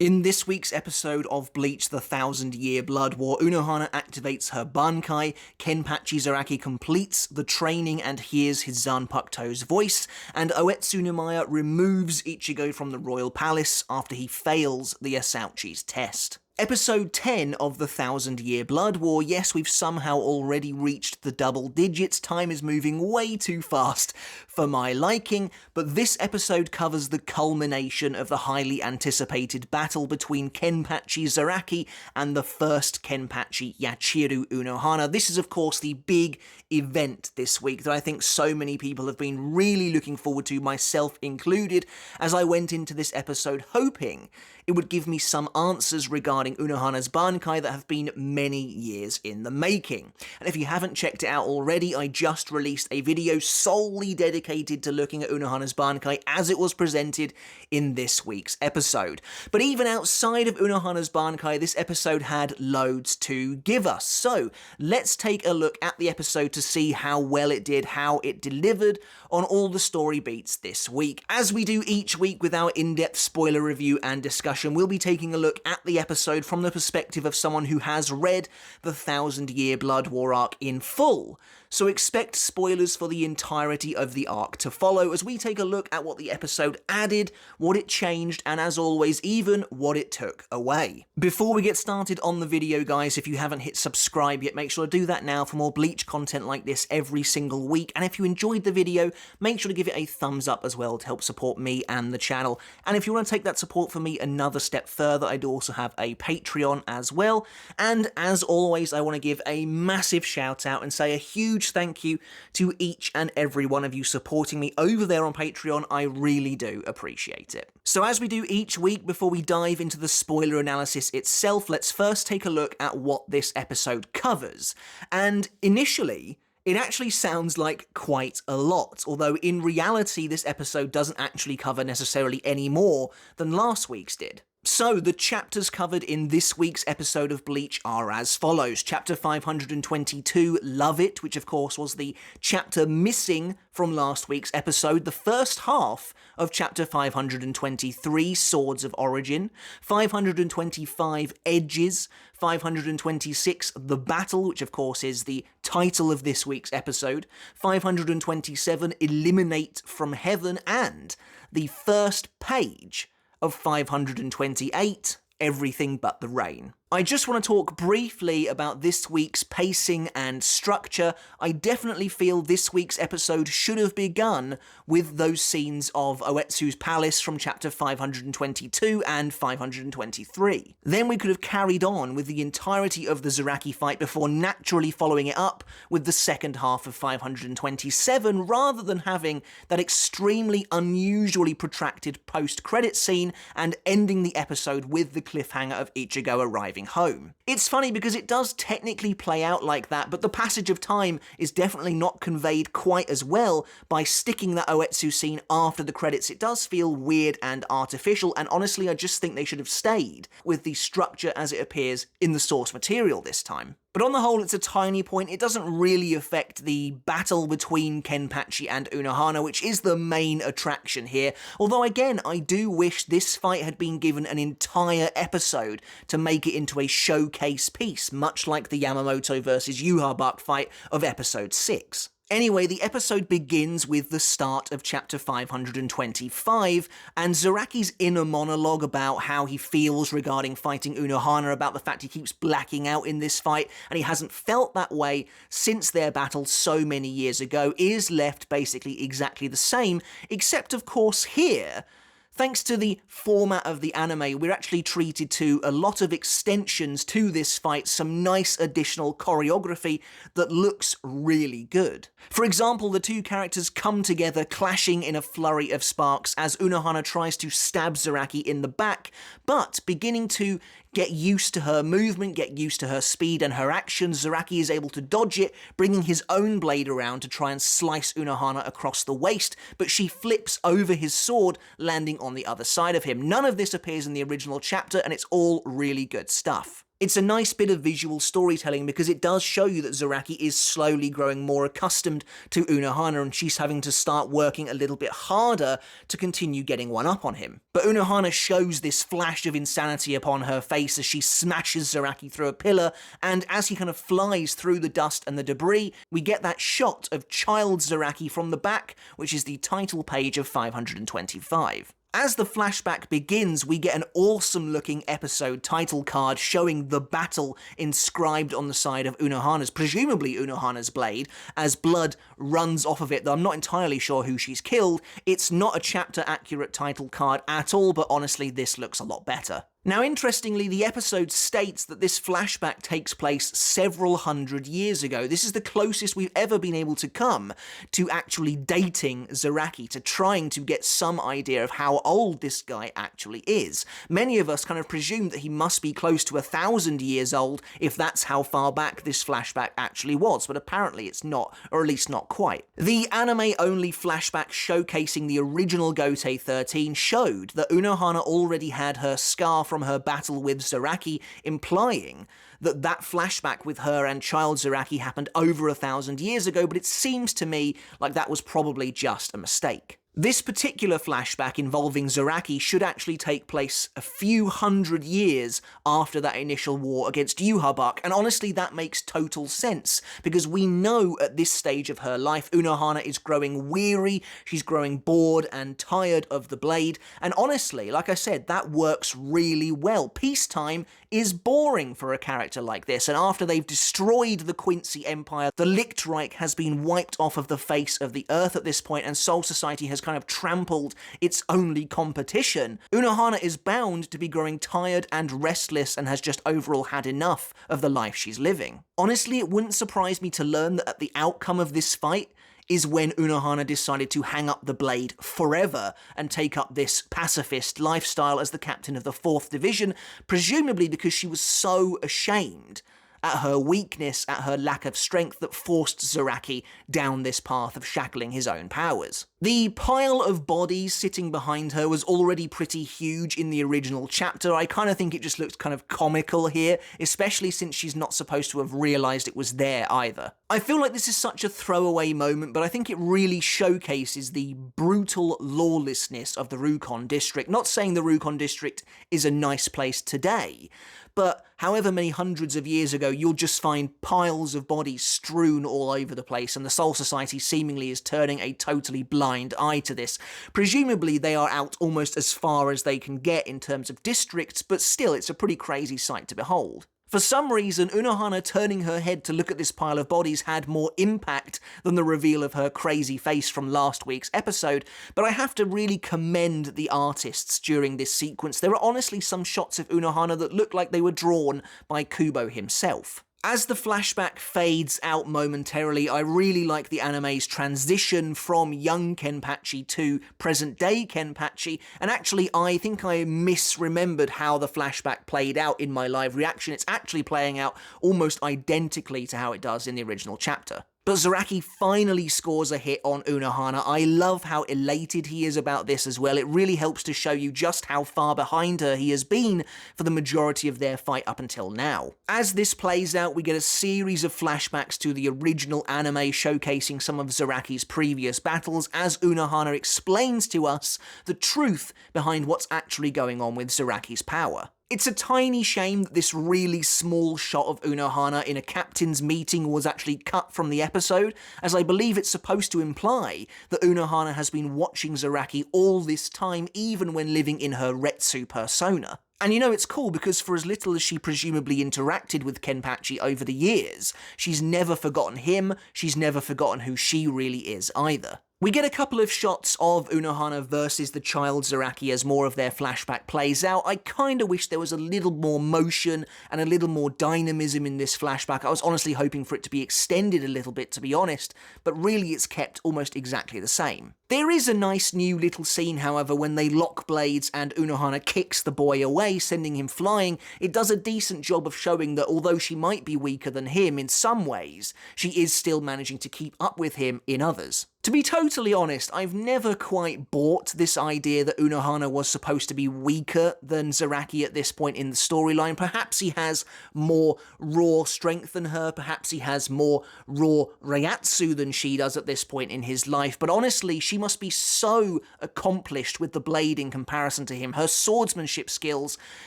In this week's episode of Bleach, the 1,000-Year Blood War, Unohana activates her Bankai, Kenpachi Zaraki completes the training and hears his Zanpakuto's voice, and Oetsu Nimaiya removes Ichigo from the royal palace after he fails the Asauchi's test. Episode 10 of the 1,000-Year Blood War. Yes, we've somehow already reached the double digits. Time is moving way too fast for my liking, but this episode covers the culmination of the highly anticipated battle between Kenpachi Zaraki and the first Kenpachi Yachiru Unohana. This is, of course, the big event this week that I think so many people have been really looking forward to, myself included, as I went into this episode hoping it would give me some answers regarding Unohana's Bankai that have been many years in the making. And if you haven't checked it out already, I just released a video solely dedicated to looking at Unohana's Bankai as it was presented in this week's episode. But even outside of Unohana's Bankai, this episode had loads to give us. So let's take a look at the episode to see how well it did, how it delivered on all the story beats this week. As we do each week with our in-depth spoiler review and discussion, we'll be taking a look at the episode from the perspective of someone who has read the 1,000-Year Blood War arc in full. So expect spoilers for the entirety of the arc to follow as we take a look at what the episode added, what it changed, and as always, even what it took away. Before we get started on the video, guys, if you haven't hit subscribe yet, make sure to do that now for more Bleach content like this every single week. And if you enjoyed the video, make sure to give it a thumbs up as well to help support me and the channel. And if you want to take that support for me another step further, I do also have a Patreon as well. And as always, I want to give a massive shout out and say a huge thank you to each and every one of you supporting me over there on Patreon. I really do appreciate it. So as we do each week, before we dive into the spoiler analysis itself, let's first take a look at what this episode covers. And initially, it actually sounds like quite a lot, although in reality this episode doesn't actually cover necessarily any more than last week's did. So, the chapters covered in this week's episode of Bleach are as follows. Chapter 522, Love It, which of course was the chapter missing from last week's episode. The first half of chapter 523, Swords of Origin. 525, Edges. 526, The Battle, which of course is the title of this week's episode. 527, Eliminate from Heaven. And the first page of 528, Everything But the Rain. I just want to talk briefly about this week's pacing and structure. I definitely feel this week's episode should have begun with those scenes of Oetsu's palace from chapter 522 and 523. Then we could have carried on with the entirety of the Zaraki fight before naturally following it up with the second half of 527, rather than having that extremely unusually protracted post-credit scene and ending the episode with the cliffhanger of Ichigo arriving home. It's funny because it does technically play out like that, but the passage of time is definitely not conveyed quite as well by sticking that Oetsu scene after the credits. It does feel weird and artificial, and honestly I just think they should have stayed with the structure as it appears in the source material this time. But on the whole, it's a tiny point. It doesn't really affect the battle between Kenpachi and Unohana, which is the main attraction here. Although again, I do wish this fight had been given an entire episode to make it into a showcase piece, much like the Yamamoto versus Yuhabak fight of episode 6. Anyway, the episode begins with the start of chapter 525, and Zaraki's inner monologue about how he feels regarding fighting Unohana, about the fact he keeps blacking out in this fight, and he hasn't felt that way since their battle so many years ago, is left basically exactly the same, except of course here, thanks to the format of the anime, we're actually treated to a lot of extensions to this fight, some nice additional choreography that looks really good. For example, the two characters come together clashing in a flurry of sparks as Unohana tries to stab Zaraki in the back, but beginning to get used to her movement, get used to her speed and her actions, Zaraki is able to dodge it, bringing his own blade around to try and slice Unohana across the waist, but she flips over his sword, landing on the other side of him. None of this appears in the original chapter, and it's all really good stuff. It's a nice bit of visual storytelling because it does show you that Zaraki is slowly growing more accustomed to Unohana and she's having to start working a little bit harder to continue getting one up on him. But Unohana shows this flash of insanity upon her face as she smashes Zaraki through a pillar, and as he kind of flies through the dust and the debris, we get that shot of child Zaraki from the back, which is the title page of 525. As the flashback begins, we get an awesome-looking episode title card showing the battle inscribed on the side of Unohana's, presumably Unohana's blade, as blood runs off of it, though I'm not entirely sure who she's killed. It's not a chapter-accurate title card at all, but honestly, this looks a lot better. Now, interestingly, the episode states that this flashback takes place several hundred years ago. This is the closest we've ever been able to come to actually dating Zaraki, to trying to get some idea of how old this guy actually is. Many of us kind of presume that he must be close to 1,000 years old if that's how far back this flashback actually was, but apparently it's not, or at least not quite. The anime-only flashback showcasing the original Gotei 13 showed that Unohana already had her scar from her battle with Zaraki, implying that that flashback with her and child Zaraki happened over 1,000 years ago, but it seems to me like that was probably just a mistake. This particular flashback involving Zaraki should actually take place a few hundred years after that initial war against Yhwach, and honestly that makes total sense, because we know at this stage of her life Unohana is growing weary, she's growing bored and tired of the blade, and honestly, like I said, that works really well. Peacetime is boring for a character like this, and after they've destroyed the Quincy Empire, the Lichtreich has been wiped off of the face of the earth at this point, and Soul Society has kind of trampled its only competition. Unohana is bound to be growing tired and restless and has just overall had enough of the life she's living. Honestly, it wouldn't surprise me to learn that at the outcome of this fight is when Unohana decided to hang up the blade forever and take up this pacifist lifestyle as the captain of the 4th Division, presumably because she was so ashamed at her weakness, at her lack of strength, that forced Zaraki down this path of shackling his own powers. The pile of bodies sitting behind her was already pretty huge in the original chapter. I kind of think it just looks kind of comical here, especially since she's not supposed to have realised it was there either. I feel like this is such a throwaway moment, but I think it really showcases the brutal lawlessness of the Rukon district. Not saying the Rukon district is a nice place today, but however many hundreds of years ago, you'll just find piles of bodies strewn all over the place, and the Soul Society seemingly is turning a totally blind eye to this. Presumably they are out almost as far as they can get in terms of districts, but still it's a pretty crazy sight to behold. For some reason, Unohana turning her head to look at this pile of bodies had more impact than the reveal of her crazy face from last week's episode, but I have to really commend the artists during this sequence. There are honestly some shots of Unohana that look like they were drawn by Kubo himself. As the flashback fades out momentarily, I really like the anime's transition from young Kenpachi to present-day Kenpachi, and actually I think I misremembered how the flashback played out in my live reaction. It's actually playing out almost identically to how it does in the original chapter. But Zaraki finally scores a hit on Unohana. I love how elated he is about this as well. It really helps to show you just how far behind her he has been for the majority of their fight up until now. As this plays out, we get a series of flashbacks to the original anime showcasing some of Zaraki's previous battles as Unohana explains to us the truth behind what's actually going on with Zaraki's power. It's a tiny shame that this really small shot of Unohana in a captain's meeting was actually cut from the episode, as I believe it's supposed to imply that Unohana has been watching Zaraki all this time, even when living in her Retsu persona. And you know, it's cool because for as little as she presumably interacted with Kenpachi over the years, she's never forgotten him, she's never forgotten who she really is either. We get a couple of shots of Unohana versus the child Zaraki as more of their flashback plays out. I kinda wish there was a little more motion and a little more dynamism in this flashback. I was honestly hoping for it to be extended a little bit, to be honest, but really it's kept almost exactly the same. There is a nice new little scene, however, when they lock blades and Unohana kicks the boy away, sending him flying. It does a decent job of showing that although she might be weaker than him in some ways, she is still managing to keep up with him in others. To be totally honest, I've never quite bought this idea that Unohana was supposed to be weaker than Zaraki at this point in the storyline. Perhaps he has more raw strength than her, perhaps he has more raw Reiatsu than she does at this point in his life, but honestly, she must be so accomplished with the blade in comparison to him. Her swordsmanship skills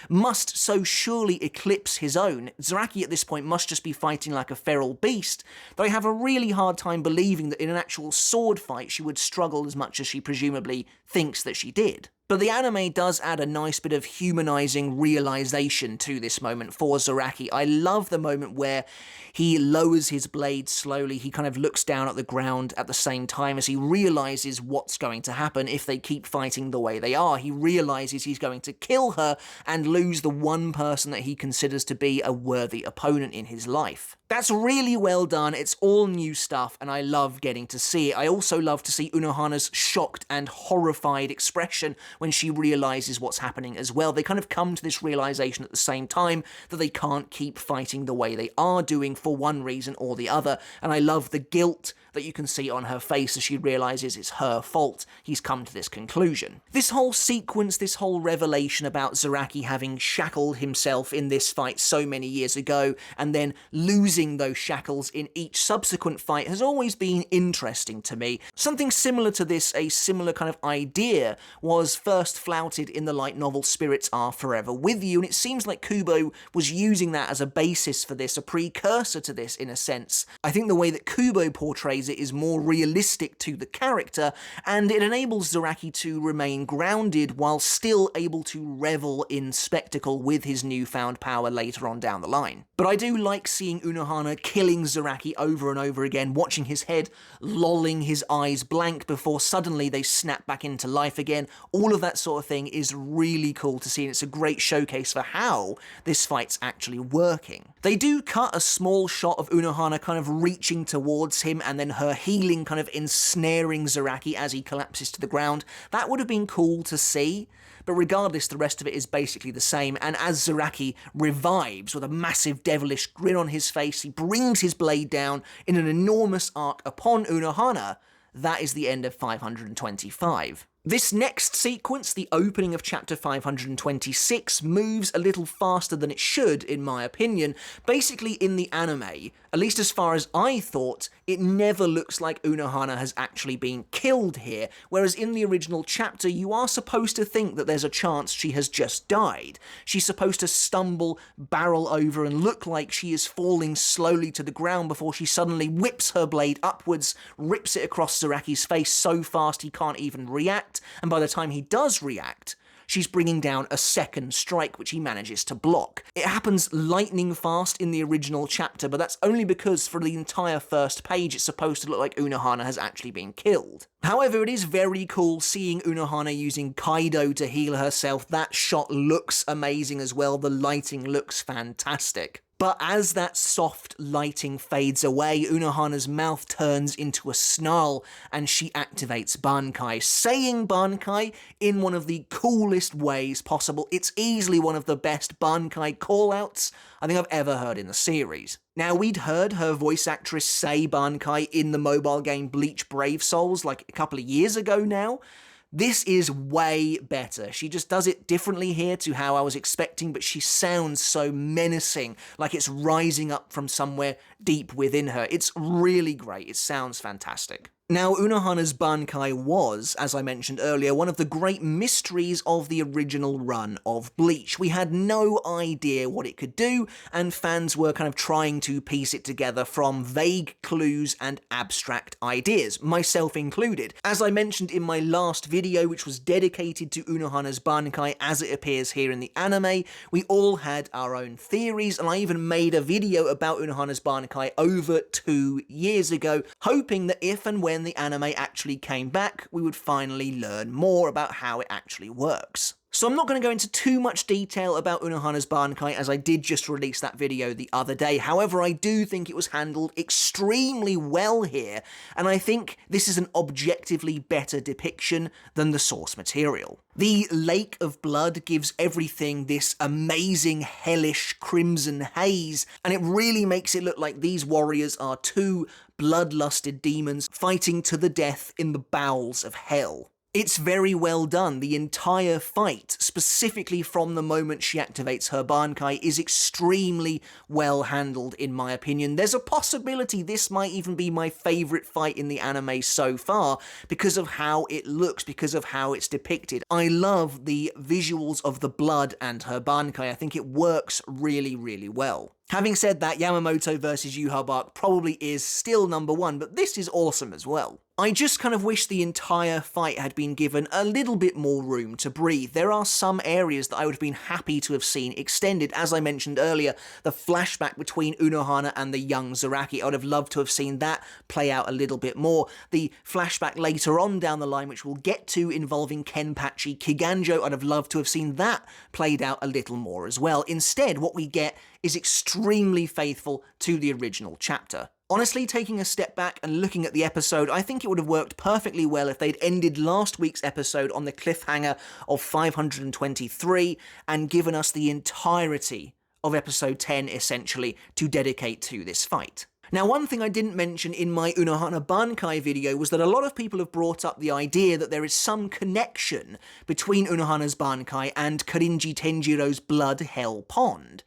must so surely eclipse his own. Zaraki at this point must just be fighting like a feral beast, that I have a really hard time believing that in an actual sword fight she would struggle as much as she presumably thinks that she did. But the anime does add a nice bit of humanizing realization to this moment for Zaraki. I love the moment where he lowers his blade slowly, he kind of looks down at the ground at the same time as he realizes what's going to happen if they keep fighting the way they are. He realizes he's going to kill her and lose the one person that he considers to be a worthy opponent in his life. That's really well done, it's all new stuff, and I love getting to see it. I also love to see Unohana's shocked and horrified expression when she realizes what's happening as well. They kind of come to this realization at the same time that they can't keep fighting the way they are doing for one reason or the other, and I love the guilt that you can see on her face as she realizes it's her fault he's come to this conclusion. This whole sequence, this whole revelation about Zaraki having shackled himself in this fight so many years ago, and then losing those shackles in each subsequent fight has always been interesting to me. Something similar to this, a similar kind of idea, was first flouted in the light novel Spirits Are Forever With You, and it seems like Kubo was using that as a basis for this, a precursor to this in a sense. I think the way that Kubo portrays it is more realistic to the character, and it enables Zaraki to remain grounded while still able to revel in spectacle with his newfound power later on down the line. But I do like seeing Unohana killing Zaraki over and over again, watching his head lolling, his eyes blank before suddenly they snap back into life again. All of that sort of thing is really cool to see, and it's a great showcase for how this fight's actually working. They do cut a small shot of Unohana kind of reaching towards him and then her healing kind of ensnaring Zaraki as he collapses to the ground. That would have been cool to see, but regardless, the rest of it is basically the same, and as Zaraki revives with a massive devilish grin on his face, he brings his blade down in an enormous arc upon Unohana. That is the end of 525. This next sequence, the opening of chapter 526, moves a little faster than it should, in my opinion. Basically, in the anime, at least as far as I thought, it never looks like Unohana has actually been killed here, whereas in the original chapter, you are supposed to think that there's a chance she has just died. She's supposed to stumble, barrel over, and look like she is falling slowly to the ground before she suddenly whips her blade upwards, rips it across Zaraki's face so fast he can't even react, and by the time he does react, she's bringing down a second strike which he manages to block. It happens lightning fast in the original chapter, but that's only because for the entire first page it's supposed to look like Unohana has actually been killed. However, it is very cool seeing Unohana using Kaido to heal herself. That shot looks amazing as well, the lighting looks fantastic. But as that soft lighting fades away, Unohana's mouth turns into a snarl and she activates Bankai, saying Bankai in one of the coolest ways possible. It's easily one of the best Bankai callouts I think I've ever heard in the series. Now, we'd heard her voice actress say Bankai in the mobile game Bleach Brave Souls like a couple of years ago now. This is way better. She just does it differently here to how I was expecting, but she sounds so menacing, like it's rising up from somewhere deep within her. It's really great. It sounds fantastic. Now, Unohana's Bankai was, as I mentioned earlier, one of the great mysteries of the original run of Bleach. We had no idea what it could do, and fans were kind of trying to piece it together from vague clues and abstract ideas, myself included. As I mentioned in my last video, which was dedicated to Unohana's Bankai as it appears here in the anime, we all had our own theories, and I even made a video about Unohana's Bankai over 2 years ago, hoping that if and when the anime actually came back, we would finally learn more about how it actually works. So I'm not going to go into too much detail about Unohana's Bankai, as I did just release that video the other day. However, I do think it was handled extremely well here, and I think this is an objectively better depiction than the source material. The lake of blood gives everything this amazing, hellish crimson haze, and it really makes it look like these warriors are two bloodlusted demons fighting to the death in the bowels of hell. It's very well done. The entire fight, specifically from the moment she activates her Bankai, is extremely well handled in my opinion. There's a possibility this might even be my favourite fight in the anime so far because of how it looks, because of how it's depicted. I love the visuals of the blood and her Bankai. I think it works really, really well. Having said that, Yamamoto vs Yuha Bark probably is still number one, but this is awesome as well. I just kind of wish the entire fight had been given a little bit more room to breathe. There are some areas that I would have been happy to have seen extended. As I mentioned earlier, the flashback between Unohana and the young Zaraki, I would have loved to have seen that play out a little bit more. The flashback later on down the line, which we'll get to, involving Kenpachi Kiganjo, I'd have loved to have seen that played out a little more as well. Instead, what we get is extremely faithful to the original chapter. Honestly, taking a step back and looking at the episode, I think it would have worked perfectly well if they'd ended last week's episode on the cliffhanger of 523 and given us the entirety of episode 10, essentially, to dedicate to this fight. Now, one thing I didn't mention in my Unohana Bankai video was that a lot of people have brought up the idea that there is some connection between Unohana's Bankai and Korinji Tenjiro's Blood Hell Pond.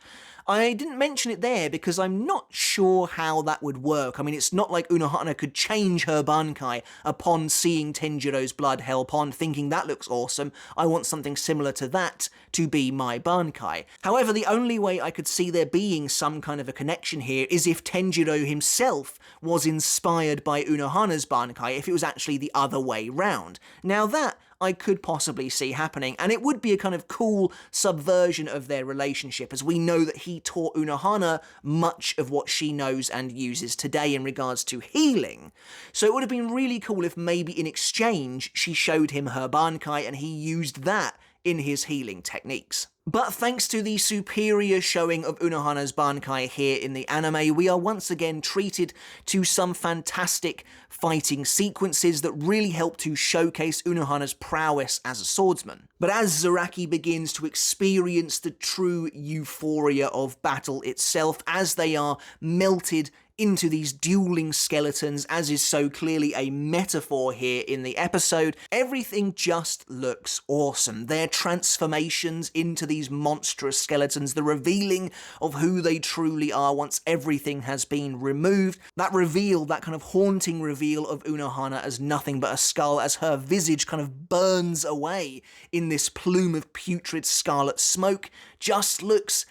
I didn't mention it there because I'm not sure how that would work. I mean, it's not like Unohana could change her Bankai upon seeing Tenjiro's Blood Hell Pond, thinking that looks awesome, I want something similar to that to be my Bankai. However, the only way I could see there being some kind of a connection here is if Tenjiro himself was inspired by Unohana's Bankai, if it was actually the other way round. Now that I could possibly see happening, and it would be a kind of cool subversion of their relationship, as we know that he taught Unohana much of what she knows and uses today in regards to healing. So it would have been really cool if maybe in exchange she showed him her Bankai and he used that in his healing techniques. But thanks to the superior showing of Unohana's Bankai here in the anime, we are once again treated to some fantastic fighting sequences that really help to showcase Unohana's prowess as a swordsman. But as Zaraki begins to experience the true euphoria of battle itself, as they are melted into these dueling skeletons, as is so clearly a metaphor here in the episode, everything just looks awesome. Their transformations into these monstrous skeletons, the revealing of who they truly are once everything has been removed, that reveal, that kind of haunting reveal of Unohana as nothing but a skull, as her visage kind of burns away in this plume of putrid scarlet smoke, just looks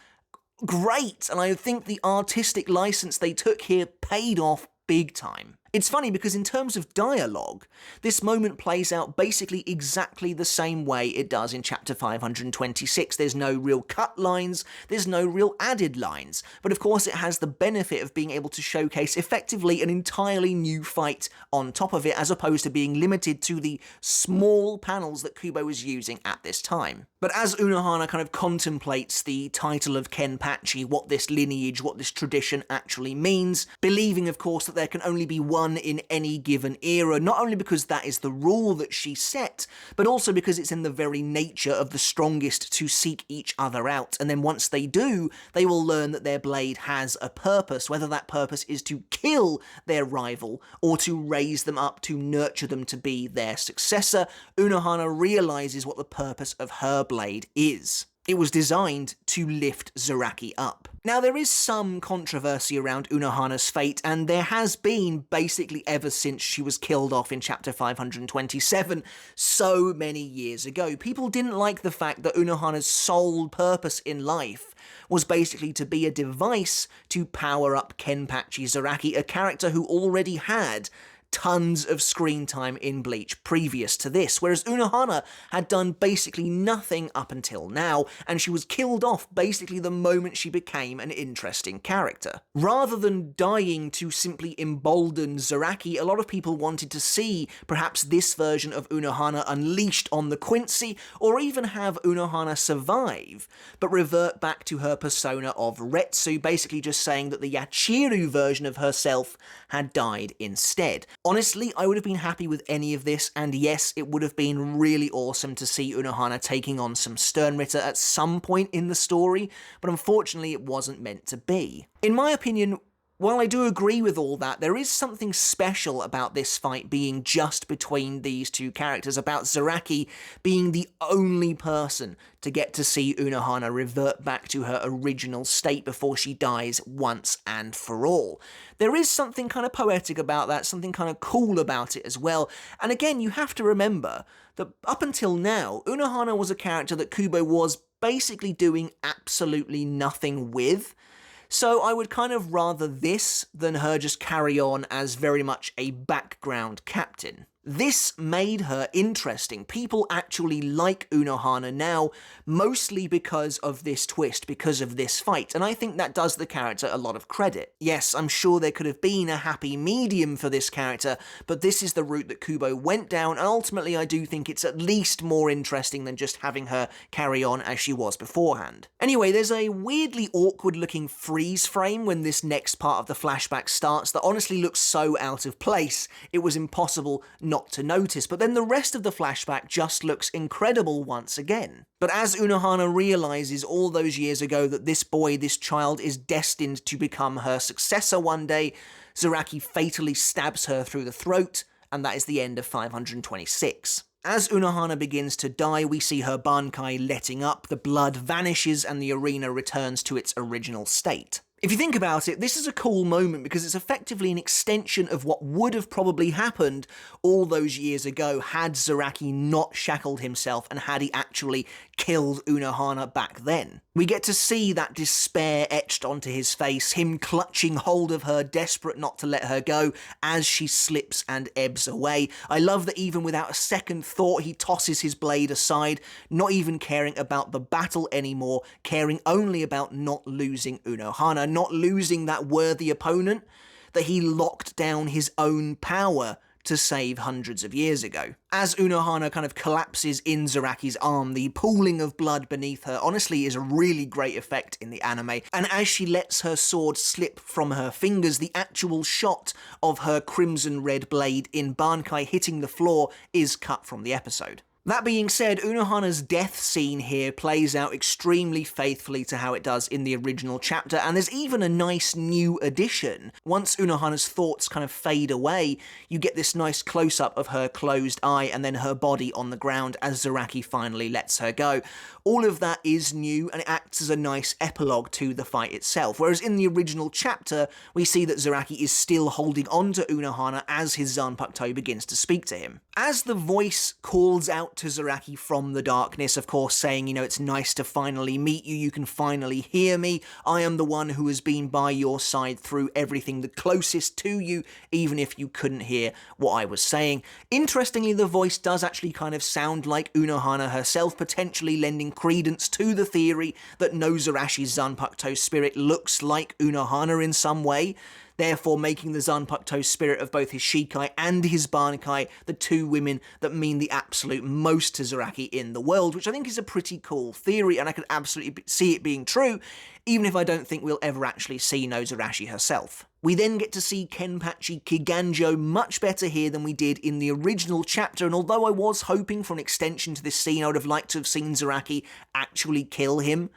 great, and I think the artistic license they took here paid off big time. It's funny because in terms of dialogue, this moment plays out basically exactly the same way it does in chapter 526. There's no real cut lines, there's no real added lines, but of course it has the benefit of being able to showcase effectively an entirely new fight on top of it, as opposed to being limited to the small panels that Kubo was using at this time. But as Unohana kind of contemplates the title of Kenpachi, what this lineage, what this tradition actually means, believing of course that there can only be one in any given era, not only because that is the rule that she set, but also because it's in the very nature of the strongest to seek each other out, and then once they do, they will learn that their blade has a purpose, whether that purpose is to kill their rival or to raise them up, to nurture them to be their successor. Unohana realizes what the purpose of her blade is. It was designed to lift Zaraki up. Now, there is some controversy around Unohana's fate, and there has been basically ever since she was killed off in chapter 527 so many years ago. People didn't like the fact that Unohana's sole purpose in life was basically to be a device to power up Kenpachi Zaraki, a character who already had tons of screen time in Bleach previous to this, whereas Unohana had done basically nothing up until now, and she was killed off basically the moment she became an interesting character. Rather than dying to simply embolden Zaraki, a lot of people wanted to see perhaps this version of Unohana unleashed on the Quincy, or even have Unohana survive, but revert back to her persona of Retsu, basically just saying that the Yachiru version of herself had died instead. Honestly, I would have been happy with any of this, and yes, it would have been really awesome to see Unohana taking on some Sternritter at some point in the story, but unfortunately it wasn't meant to be. In my opinion, while I do agree with all that, there is something special about this fight being just between these two characters, about Zaraki being the only person to get to see Unohana revert back to her original state before she dies once and for all. There is something kind of poetic about that, something kind of cool about it as well, and again, you have to remember that up until now, Unohana was a character that Kubo was basically doing absolutely nothing with. So I would kind of rather this than her just carry on as very much a background captain. This made her interesting. People actually like Unohana now, mostly because of this twist, because of this fight, and I think that does the character a lot of credit. Yes, I'm sure there could have been a happy medium for this character, but this is the route that Kubo went down, and ultimately I do think it's at least more interesting than just having her carry on as she was beforehand. Anyway, there's a weirdly awkward looking freeze frame when this next part of the flashback starts that honestly looks so out of place, it was impossible not to notice, but then the rest of the flashback just looks incredible once again. But as Unohana realizes all those years ago that this boy, this child, is destined to become her successor one day, Zaraki fatally stabs her through the throat, and that is the end of 526. As Unohana begins to die, we see her Bankai letting up, the blood vanishes, and the arena returns to its original state. If you think about it, this is a cool moment because it's effectively an extension of what would have probably happened all those years ago had Zaraki not shackled himself and had he actually killed Unohana back then. We get to see that despair etched onto his face, him clutching hold of her, desperate not to let her go as she slips and ebbs away. I love that even without a second thought, he tosses his blade aside, not even caring about the battle anymore, caring only about not losing Unohana, not losing that worthy opponent that he locked down his own power to save hundreds of years ago. As Unohana kind of collapses in Zaraki's arm, the pooling of blood beneath her honestly is a really great effect in the anime, and as she lets her sword slip from her fingers, the actual shot of her crimson red blade in Bankai hitting the floor is cut from the episode. That being said, Unohana's death scene here plays out extremely faithfully to how it does in the original chapter, and there's even a nice new addition. Once Unohana's thoughts kind of fade away, you get this nice close-up of her closed eye and then her body on the ground as Zaraki finally lets her go. All of that is new, and it acts as a nice epilogue to the fight itself, whereas in the original chapter, we see that Zaraki is still holding on to Unohana as his Zanpakuto begins to speak to him. As the voice calls out to Zaraki from the darkness, of course saying, you know, it's nice to finally meet you, you can finally hear me, I am the one who has been by your side through everything, the closest to you, even if you couldn't hear what I was saying. Interestingly, the voice does actually kind of sound like Unohana herself, potentially lending credence to the theory that Nozarashi's Zanpakuto spirit looks like Unohana in some way, therefore making the Zanpakuto spirit of both his Shikai and his Bankai the two women that mean the absolute most to Zaraki in the world, which I think is a pretty cool theory, and I could absolutely see it being true, even if I don't think we'll ever actually see Nozarashi herself. We then get to see Kenpachi Kiganjo much better here than we did in the original chapter, and although I was hoping for an extension to this scene, I would have liked to have seen Zaraki actually kill him.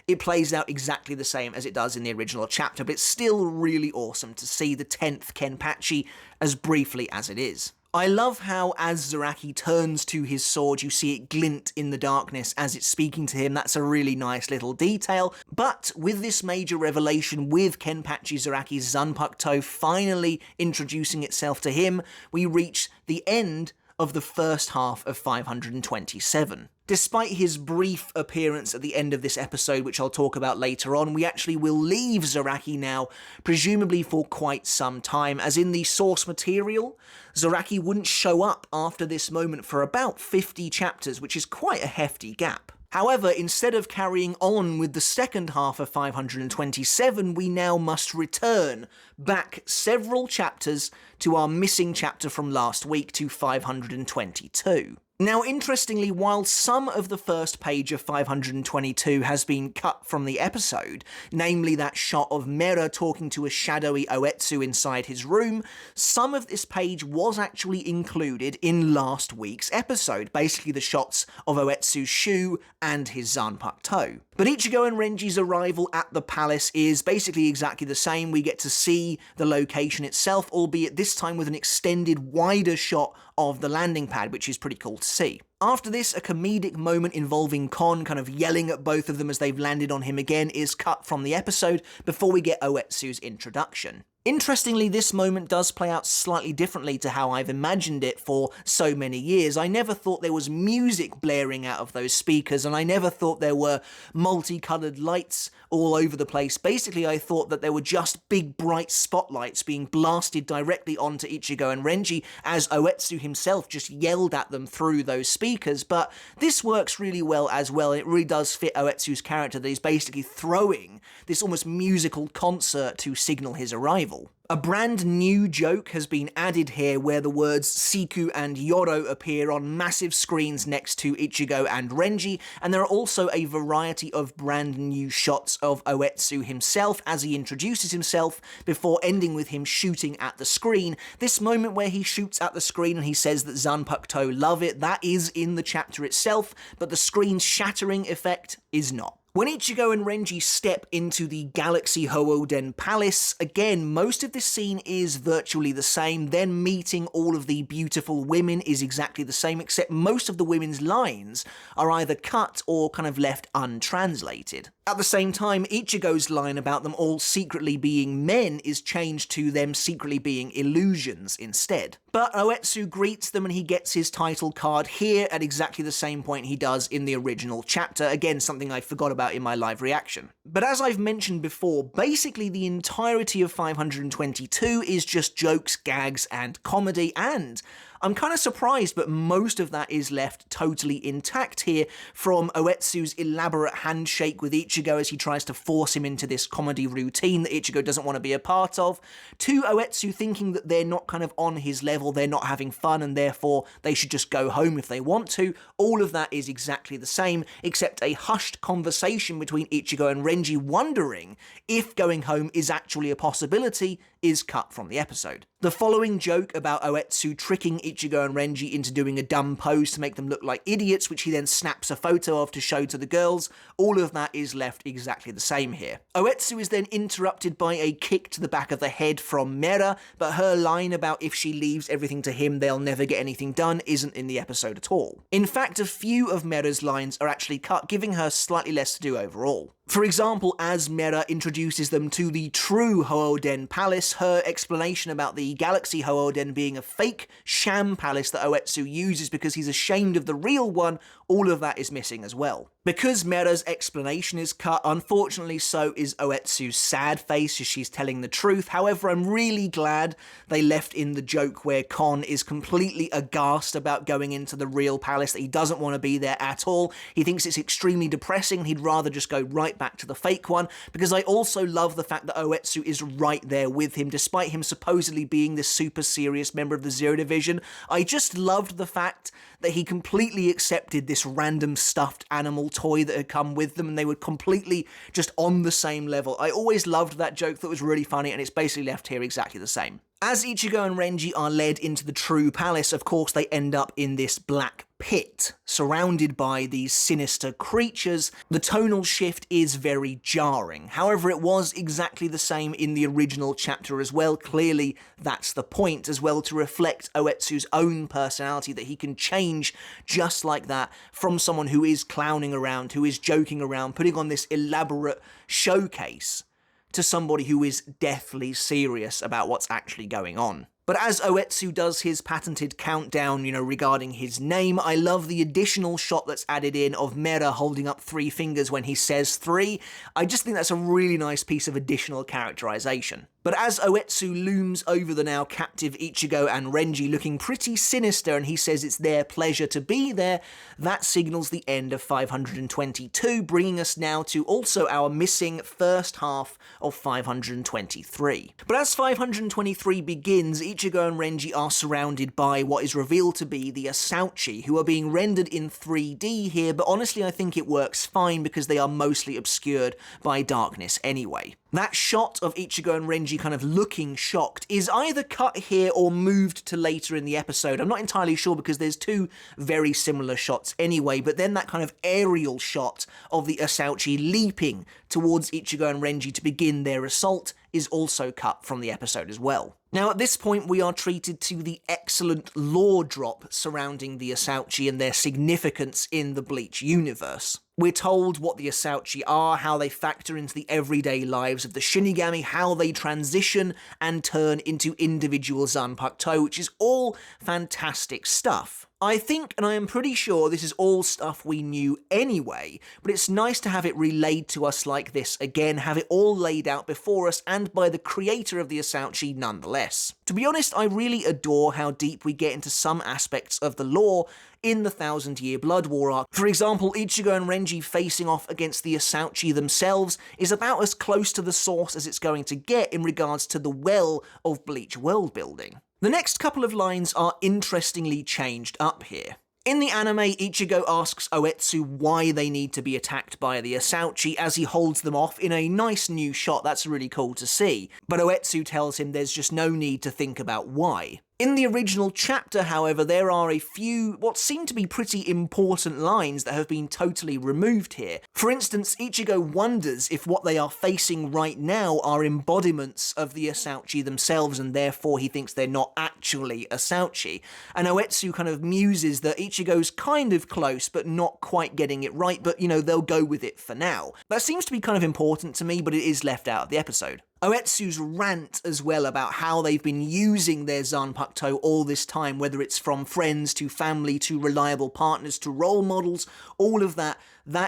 It plays out exactly the same as it does in the original chapter, but it's still really awesome to see the 10th Kenpachi as briefly as it is. I love how as Zaraki turns to his sword, you see it glint in the darkness as it's speaking to him. That's a really nice little detail. But with this major revelation, with Kenpachi Zaraki's Zanpakuto finally introducing itself to him, we reach the end of the first half of 527. Despite his brief appearance at the end of this episode, which I'll talk about later on, we actually will leave Zaraki now, presumably for quite some time, as in the source material, Zaraki wouldn't show up after this moment for about 50 chapters, which is quite a hefty gap. However, instead of carrying on with the second half of 527, we now must return back several chapters to our missing chapter from last week to 522. Now, interestingly, while some of the first page of 522 has been cut from the episode, namely that shot of Mera talking to a shadowy Oetsu inside his room, some of this page was actually included in last week's episode, basically the shots of Oetsu's shoe and his Zanpakuto. But Ichigo and Renji's arrival at the palace is basically exactly the same. We get to see the location itself, albeit this time with an extended, wider shot of the landing pad, which is pretty cool to see. After this, a comedic moment involving Kon kind of yelling at both of them as they've landed on him again is cut from the episode before we get Oetsu's introduction. Interestingly, this moment does play out slightly differently to how I've imagined it for so many years. I never thought there was music blaring out of those speakers, and I never thought there were multicoloured lights all over the place. Basically, I thought that there were just big, bright spotlights being blasted directly onto Ichigo and Renji as Oetsu himself just yelled at them through those speakers. But this works really well as well. It really does fit Oetsu's character that he's basically throwing this almost musical concert to signal his arrival. A brand new joke has been added here where the words Siku and Yoro appear on massive screens next to Ichigo and Renji, and there are also a variety of brand new shots of Oetsu himself as he introduces himself before ending with him shooting at the screen. This moment where he shoots at the screen and he says that Zanpakuto love it, that is in the chapter itself, but the screen's shattering effect is not. When Ichigo and Renji step into the Galaxy Houden Palace, again, most of this scene is virtually the same. Then meeting all of the beautiful women is exactly the same, except most of the women's lines are either cut or kind of left untranslated. At the same time, Ichigo's line about them all secretly being men is changed to them secretly being illusions instead. But Oetsu greets them and he gets his title card here at exactly the same point he does in the original chapter. Again, something I forgot about in my live reaction. But as I've mentioned before, basically the entirety of 522 is just jokes, gags, and comedy, and I'm kind of surprised, but most of that is left totally intact here, from Oetsu's elaborate handshake with Ichigo as he tries to force him into this comedy routine that Ichigo doesn't want to be a part of, to Oetsu thinking that they're not kind of on his level, they're not having fun, and therefore they should just go home if they want to. All of that is exactly the same, except a hushed conversation between Ichigo and Renji wondering if going home is actually a possibility is cut from the episode. The following joke about Oetsu tricking Ichigo and Renji into doing a dumb pose to make them look like idiots, which he then snaps a photo of to show to the girls, all of that is left exactly the same here. Oetsu is then interrupted by a kick to the back of the head from Mera, but her line about if she leaves everything to him, they'll never get anything done isn't in the episode at all. In fact, a few of Mera's lines are actually cut, giving her slightly less to do overall. For example, as Mera introduces them to the true Houden Palace, her explanation about the Galaxy Houden being a fake sham palace that Oetsu uses because he's ashamed of the real one, all of that is missing as well. Because Mera's explanation is cut, unfortunately so is Oetsu's sad face as she's telling the truth. However, I'm really glad they left in the joke where Kon is completely aghast about going into the real palace, that he doesn't want to be there at all. He thinks it's extremely depressing and he'd rather just go right back to the fake one, because I also love the fact that Oetsu is right there with him, despite him supposedly being this super serious member of the Zero Division. I just loved the fact that he completely accepted this random stuffed animal toy that had come with them, and they were completely just on the same level. I always loved that joke, that was really funny, and it's basically left here exactly the same. As Ichigo and Renji are led into the true palace, of course they end up in this black pit, surrounded by these sinister creatures. The tonal shift is very jarring. However, it was exactly the same in the original chapter as well. Clearly, that's the point as well, to reflect Oetsu's own personality, that he can change just like that from someone who is clowning around, who is joking around, putting on this elaborate showcase, to somebody who is deathly serious about what's actually going on. But as Oetsu does his patented countdown, regarding his name, I love the additional shot that's added in of Mera holding up 3 fingers when he says 3. I just think that's a really nice piece of additional characterization. But as Oetsu looms over the now captive Ichigo and Renji looking pretty sinister and he says it's their pleasure to be there, that signals the end of 522, bringing us now to also our missing first half of 523. But as 523 begins, Ichigo and Renji are surrounded by what is revealed to be the Asauchi, who are being rendered in 3D here, but honestly I think it works fine because they are mostly obscured by darkness anyway. That shot of Ichigo and Renji kind of looking shocked is either cut here or moved to later in the episode. I'm not entirely sure because there's 2 very similar shots anyway, but then that kind of aerial shot of the Asauchi leaping towards Ichigo and Renji to begin their assault is also cut from the episode as well. Now at this point we are treated to the excellent lore drop surrounding the Asauchi and their significance in the Bleach universe. We're told what the Asauchi are, how they factor into the everyday lives of the Shinigami, how they transition and turn into individual Zanpakuto, which is all fantastic stuff. I think, and I am pretty sure this is all stuff we knew anyway, but it's nice to have it relayed to us like this again, have it all laid out before us and by the creator of the Asauchi nonetheless. To be honest, I really adore how deep we get into some aspects of the lore in the 1000-Year Blood War arc. For example, Ichigo and Renji facing off against the Asauchi themselves is about as close to the source as it's going to get in regards to the well of Bleach world building. The next couple of lines are interestingly changed up here. In the anime, Ichigo asks Oetsu why they need to be attacked by the Asauchi as he holds them off in a nice new shot. That's really cool to see. But Oetsu tells him there's just no need to think about why. In the original chapter, however, there are a few what seem to be pretty important lines that have been totally removed here. For instance, Ichigo wonders if what they are facing right now are embodiments of the Asauchi themselves and therefore he thinks they're not actually Asauchi. And Oetsu kind of muses that Ichigo's kind of close but not quite getting it right, but they'll go with it for now. That seems to be kind of important to me, but it is left out of the episode. Oetsu's rant as well about how they've been using their Zanpakuto all this time, whether it's from friends to family to reliable partners to role models, all of that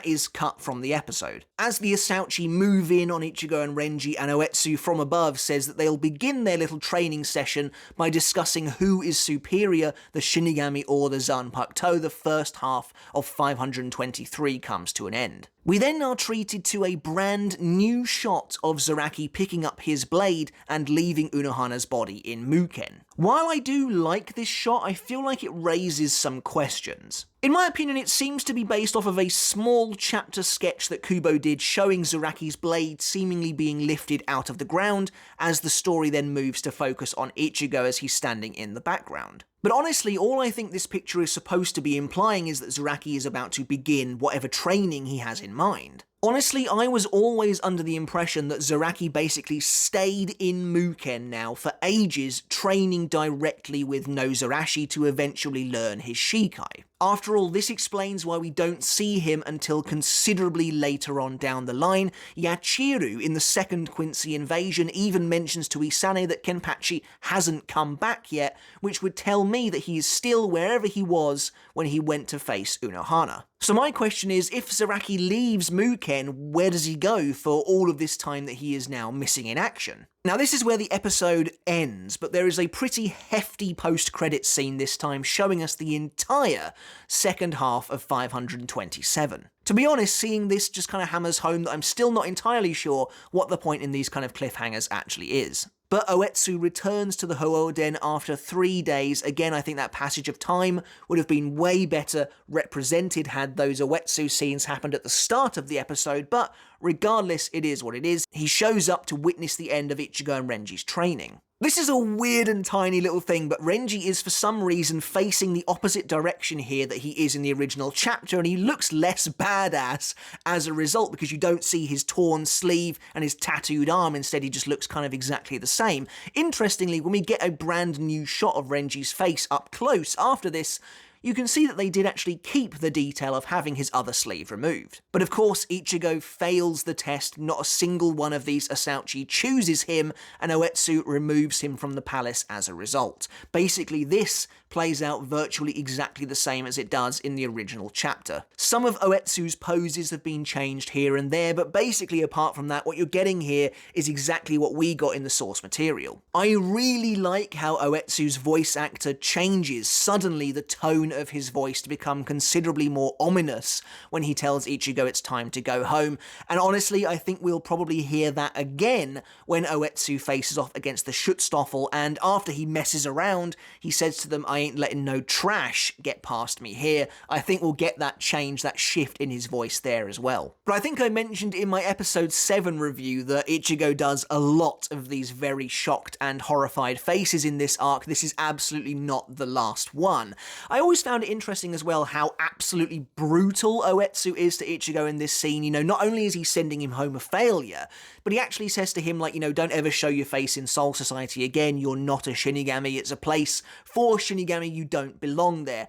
is cut from the episode. As the Asauchi move in on Ichigo and Renji, and Oetsu from above says that they'll begin their little training session by discussing who is superior, the Shinigami or the Zanpakuto. The first half of 523 comes to an end. We then are treated to a brand new shot of Zaraki picking up his blade and leaving Unohana's body in Muken. While I do like this shot, I feel like it raises some questions. In my opinion, it seems to be based off of a small chapter sketch that Kubo did showing Zaraki's blade seemingly being lifted out of the ground, as the story then moves to focus on Ichigo as he's standing in the background. But honestly, all I think this picture is supposed to be implying is that Zaraki is about to begin whatever training he has in mind. Honestly, I was always under the impression that Zaraki basically stayed in Muken now for ages, training directly with Nozarashi to eventually learn his Shikai. After all, this explains why we don't see him until considerably later on down the line. Yachiru, in the second Quincy invasion, even mentions to Isane that Kenpachi hasn't come back yet, which would tell me that he is still wherever he was when he went to face Unohana. So my question is, if Zaraki leaves Muken, where does he go for all of this time that he is now missing in action? Now this is where the episode ends, but there is a pretty hefty post-credits scene this time showing us the entire second half of 527. To be honest, seeing this just kind of hammers home that I'm still not entirely sure what the point in these kind of cliffhangers actually is. But Oetsu returns to the Houden after 3 days. Again, I think that passage of time would have been way better represented had those Oetsu scenes happened at the start of the episode, but regardless, it is what it is. He shows up to witness the end of Ichigo and Renji's training. This is a weird and tiny little thing, but Renji is for some reason facing the opposite direction here that he is in the original chapter, and he looks less badass as a result because you don't see his torn sleeve and his tattooed arm. Instead, he just looks kind of exactly the same. Interestingly, when we get a brand new shot of Renji's face up close after this, you can see that they did actually keep the detail of having his other sleeve removed. But of course, Ichigo fails the test, not a single one of these Asauchi chooses him, and Oetsu removes him from the palace as a result. Basically, this plays out virtually exactly the same as it does in the original chapter. Some of Oetsu's poses have been changed here and there, but basically apart from that, what you're getting here is exactly what we got in the source material. I really like how Oetsu's voice actor changes suddenly the tone of his voice to become considerably more ominous when he tells Ichigo it's time to go home, and honestly I think we'll probably hear that again when Oetsu faces off against the Schutzstaffel, and after he messes around, he says to them, "I ain't letting no trash get past me here." I think we'll get that change, that shift in his voice there as well. But I think I mentioned in my episode 7 review that Ichigo does a lot of these very shocked and horrified faces in this arc. This is absolutely not the last one. I always found it interesting as well how absolutely brutal Oetsu is to Ichigo in this scene. You know, not only is he sending him home a failure, but he actually says to him, like, you know, don't ever show your face in Soul Society again, you're not a Shinigami, it's a place for Shinigami, you don't belong there.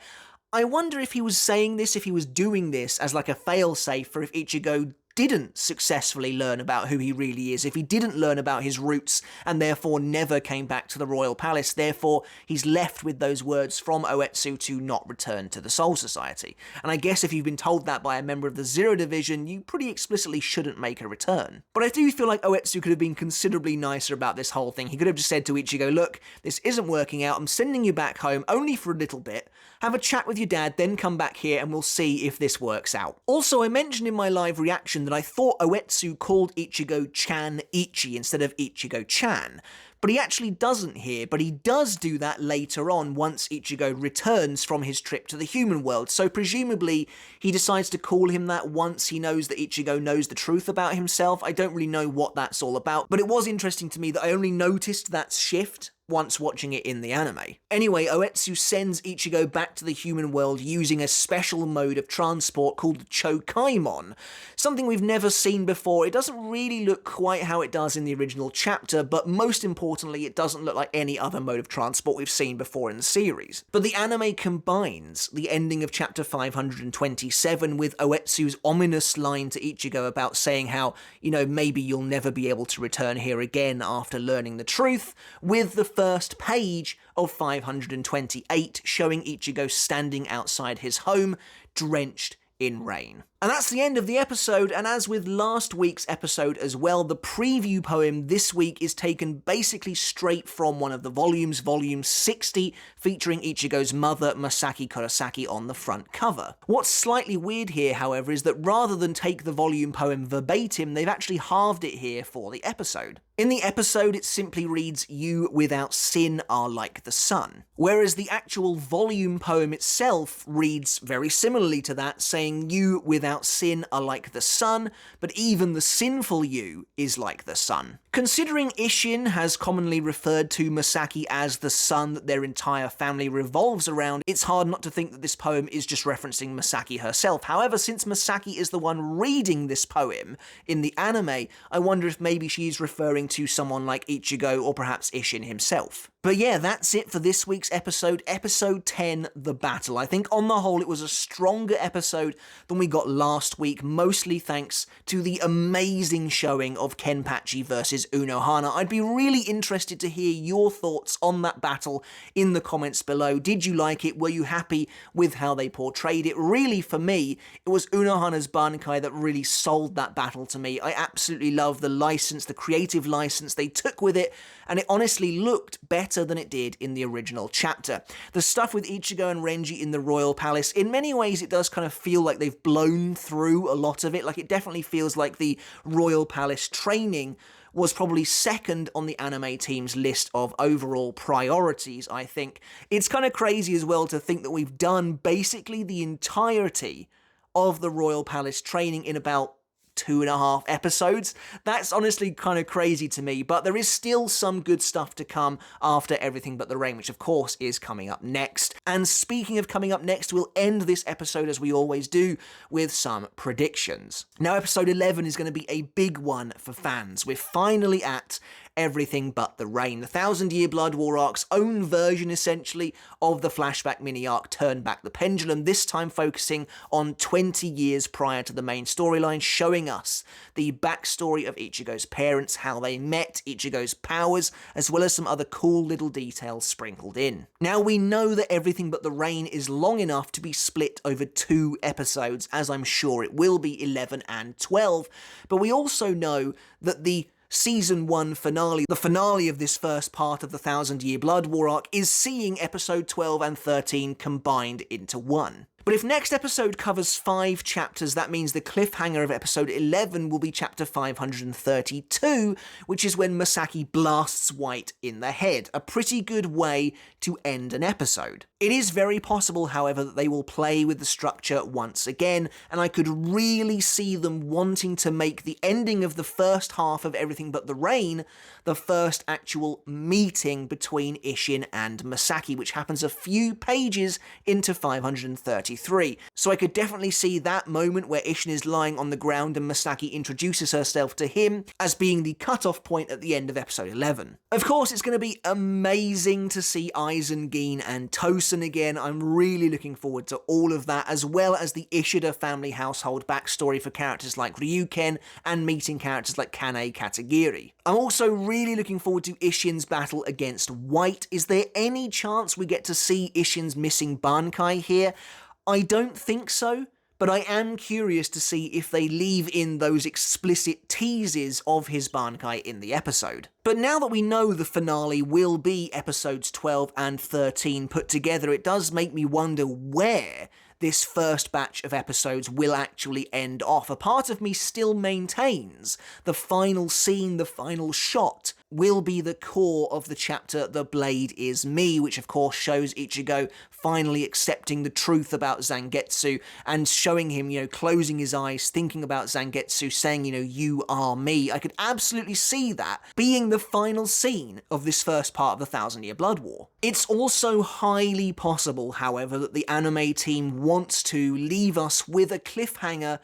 I wonder if he was saying this, if he was doing this as like a failsafe for if Ichigo didn't successfully learn about who he really is, if he didn't learn about his roots and therefore never came back to the royal palace, therefore he's left with those words from Oetsu to not return to the Soul Society. And I guess if you've been told that by a member of the Zero Division, you pretty explicitly shouldn't make a return. But I do feel like Oetsu could have been considerably nicer about this whole thing. He could have just said to Ichigo, look, this isn't working out, I'm sending you back home only for a little bit, have a chat with your dad, then come back here and we'll see if this works out. Also, I mentioned in my live reaction that I thought Oetsu called Ichigo-chan Ichi instead of Ichigo-chan, but he actually doesn't here, but he does do that later on once Ichigo returns from his trip to the human world, so presumably he decides to call him that once he knows that Ichigo knows the truth about himself. I don't really know what that's all about, but it was interesting to me that I only noticed that shift once watching it in the anime. Anyway, Oetsu sends Ichigo back to the human world using a special mode of transport called the Chokaimon, something we've never seen before. It doesn't really look quite how it does in the original chapter, but most importantly, it doesn't look like any other mode of transport we've seen before in the series. But the anime combines the ending of chapter 527 with Oetsu's ominous line to Ichigo about saying how, you know, maybe you'll never be able to return here again after learning the truth, with the first page of 528 showing Ichigo standing outside his home, drenched in rain. And that's the end of the episode, and as with last week's episode as well, the preview poem this week is taken basically straight from one of the volumes, volume 60, featuring Ichigo's mother, Masaki Kurosaki, on the front cover. What's slightly weird here, however, is that rather than take the volume poem verbatim, they've actually halved it here for the episode. In the episode, it simply reads, "You without sin are like the sun," whereas the actual volume poem itself reads very similarly to that, saying, "You without sin are like the sun, but even the sinful you is like the sun." Considering Isshin has commonly referred to Masaki as the sun that their entire family revolves around, it's hard not to think that this poem is just referencing Masaki herself. However, since Masaki is the one reading this poem in the anime, I wonder if maybe she's referring to someone like Ichigo or perhaps Isshin himself. But yeah, that's it for this week's episode, episode 10, The Battle. I think on the whole it was a stronger episode than we got last week, mostly thanks to the amazing showing of Kenpachi versus Unohana. I'd be really interested to hear your thoughts on that battle in the comments below. Did you like it? Were you happy with how they portrayed it? Really, for me, it was Unohana's Bankai that really sold that battle to me. I absolutely love the license, the creative license they took with it, and it honestly looked better than it did in the original chapter. The stuff with Ichigo and Renji in the royal palace, in many ways it does kind of feel like they've blown through a lot of it. Like, it definitely feels like the royal palace training was probably second on the anime team's list of overall priorities, I think. It's kind of crazy as well to think that we've done basically the entirety of the royal palace training in about 2.5 episodes. That's honestly kind of crazy to me, but there is still some good stuff to come after Everything But the Rain, which of course is coming up next. And speaking of coming up next, we'll end this episode as we always do with some predictions. Now, episode 11 is going to be a big one for fans. We're finally at Everything But the Rain, the Thousand Year Blood War arc's own version, essentially, of the flashback mini-arc Turn Back the Pendulum, this time focusing on 20 years prior to the main storyline, showing us the backstory of Ichigo's parents, how they met, Ichigo's powers, as well as some other cool little details sprinkled in. Now, we know that Everything But the Rain is long enough to be split over 2 episodes, as I'm sure it will be, 11 and 12, but we also know that the Season 1 finale, the finale of this first part of the Thousand Year Blood War arc, is seeing episode 12 and 13 combined into one. But if next episode covers 5 chapters, that means the cliffhanger of episode 11 will be chapter 532, which is when Masaki blasts White in the head. A pretty good way to end an episode. It is very possible, however, that they will play with the structure once again, and I could really see them wanting to make the ending of the first half of Everything But the Rain the first actual meeting between Isshin and Masaki, which happens a few pages into 533. So I could definitely see that moment where Isshin is lying on the ground and Masaki introduces herself to him as being the cutoff point at the end of episode 11. Of course, it's going to be amazing to see Aizen, Gin, and Tosen again. I'm really looking forward to all of that, as well as the Ishida family household backstory for characters like Ryuken and meeting characters like Kane Katagiri. I'm also really looking forward to Isshin's battle against White. Is there any chance we get to see Isshin's missing Bankai here? I don't think so, but I am curious to see if they leave in those explicit teases of his Bankai in the episode. But now that we know the finale will be episodes 12 and 13 put together, it does make me wonder where this first batch of episodes will actually end off. A part of me still maintains the final scene, the final shot, will be the core of the chapter The Blade Is Me, which of course shows Ichigo finally accepting the truth about Zangetsu and showing him, closing his eyes, thinking about Zangetsu, saying, you are me. I could absolutely see that being the final scene of this first part of the Thousand Year Blood War. It's also highly possible, however, that the anime team wants to leave us with a cliffhanger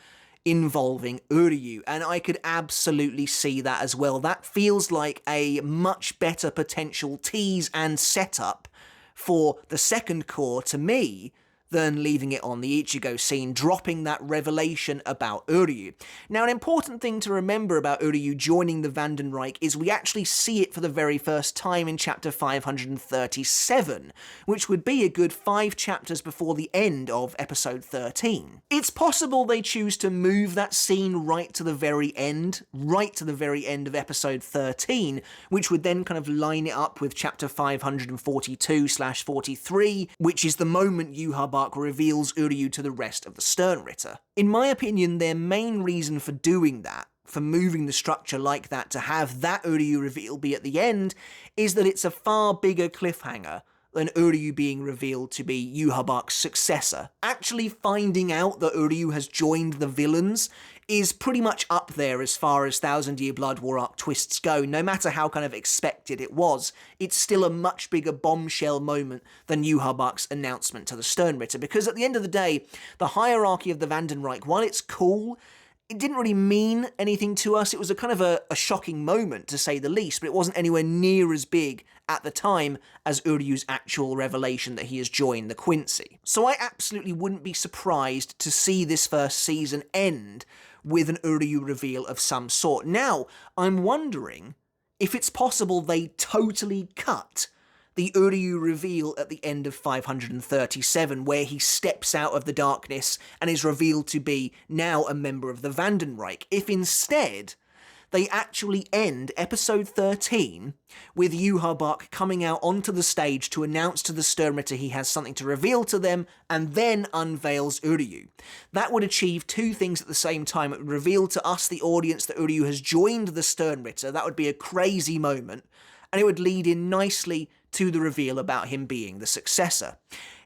involving Uryu, and I could absolutely see that as well. That feels like a much better potential tease and setup for the second core to me than leaving it on the Ichigo scene, dropping that revelation about Uryu. Now, an important thing to remember about Uryu joining the Vandenreich is we actually see it for the very first time in chapter 537, which would be a good 5 chapters before the end of episode 13. It's possible they choose to move that scene right to the very end of episode 13, which would then kind of line it up with chapter 542/43, which is the moment Yhwach reveals Uryu to the rest of the Sternritter. In my opinion, their main reason for doing that, for moving the structure like that to have that Uryu reveal be at the end, is that it's a far bigger cliffhanger than Uryu being revealed to be Yhwach's successor. Actually finding out that Uryu has joined the villains is pretty much up there as far as Thousand Year Blood War arc twists go. No matter how kind of expected it was, it's still a much bigger bombshell moment than Yhwach's announcement to the Sternritter, because at the end of the day, the hierarchy of the Vandenreich, while it's cool, it didn't really mean anything to us. It was a kind of a shocking moment, to say the least, but it wasn't anywhere near as big at the time as Uryu's actual revelation that he has joined the Quincy. So I absolutely wouldn't be surprised to see this first season end with an Uryu reveal of some sort. Now, I'm wondering if it's possible they totally cut the Uryu reveal at the end of 537, where he steps out of the darkness and is revealed to be now a member of the Vandenreich. If instead they actually end episode 13 with Yhwach coming out onto the stage to announce to the Sternritter he has something to reveal to them, and then unveils Uryu. That would achieve 2 things at the same time. It would reveal to us, the audience, that Uryu has joined the Sternritter. That would be a crazy moment, and it would lead in nicely to the reveal about him being the successor.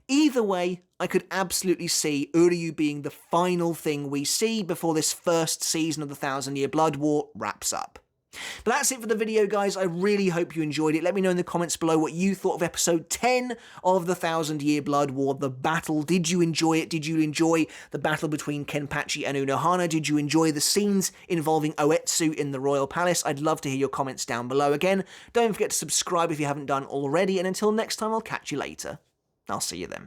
Either way, I could absolutely see Uryu being the final thing we see before this first season of the Thousand Year Blood War wraps up. But that's it for the video, guys. I really hope you enjoyed it. Let me know in the comments below what you thought of episode 10 of the 1000-Year Blood War, The Battle. Did you enjoy it? Did you enjoy the battle between Kenpachi and Unohana? Did you enjoy the scenes involving Oetsu in the Royal Palace? I'd love to hear your comments down below. Again, don't forget to subscribe if you haven't done already, and until next time, I'll catch you later. I'll see you then.